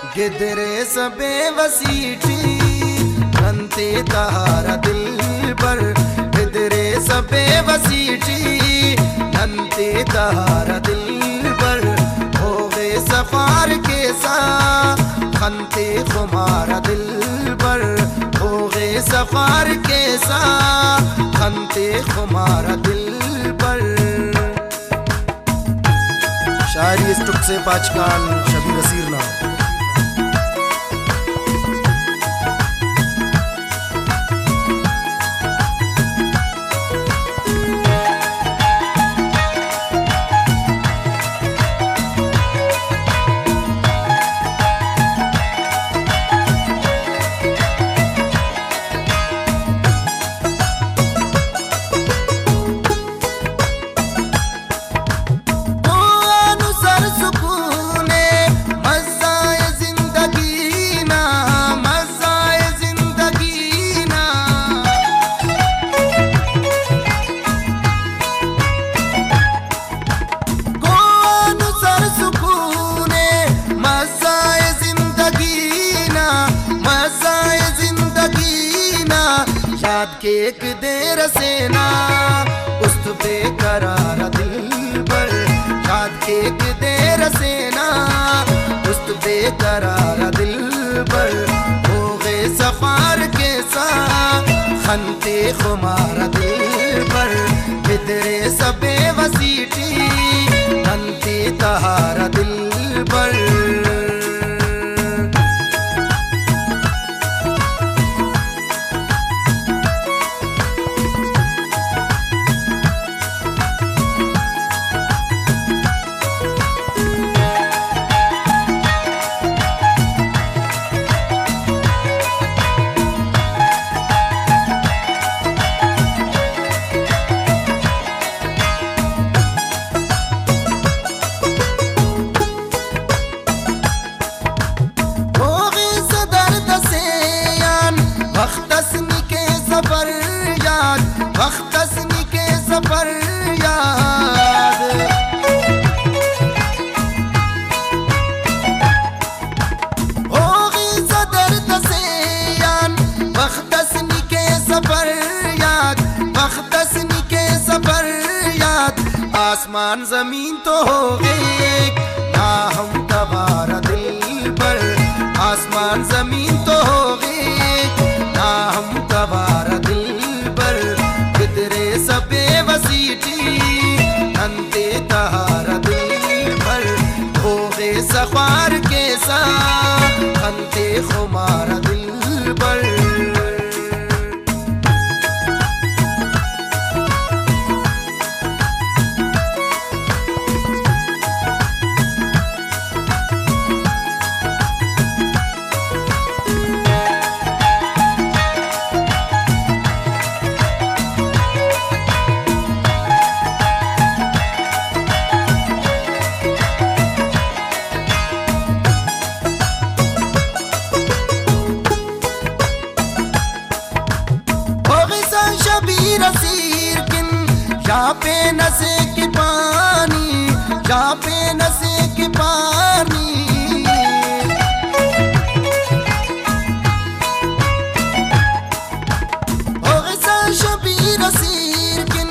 गिदरे सबे वसीठी नंते तहारा दिल पर, गिदरे सबे वसीठी नंते तहारा दिल पर। हो गए सफार के सा खनते खुमारा दिल पर, हो गए सफार के सा खनते खुमारा दिल पर। शायरी इस टुक से पाचकान शबीर असीर ना के एक देर सेना उस्त बेकरार दिल पर, याद के एक देर सेना उस्त बेकरार दिल पर। हो गए सफार के सा खनते खुमार दिल पर, गिदरे सबे वसीठी खनते तहारा दिल पर। वख्तस्नी के सफर याद, होगी सदर दसेयान वख्तस्नी के सफर याद, वख्तस्नी के सफर याद। आसमान जमीन तो हो गए ना हम तबारा दिल पर, आसमान जमीन तो हो गए ना हम तबारा दिल पर। गिदरे सबे वसीठी नंते तहारा दिल पर, हो गए सफार के सा खनते खुमारा दिल पर। शबीर असीर किन यहाँ पे नशे के पानी, यहाँ पे नशे के पानी। हो गए शबीर असीर किन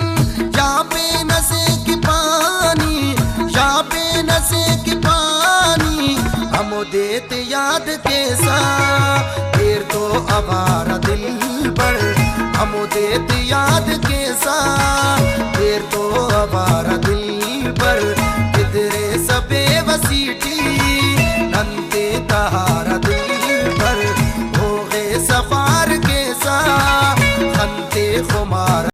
यहाँ पे नशे के पानी, यहाँ पे नशे के पानी। हम देते याद के सा देर तो आवारा दिल पर, हम देते याद के सा देर तो आवारा दिल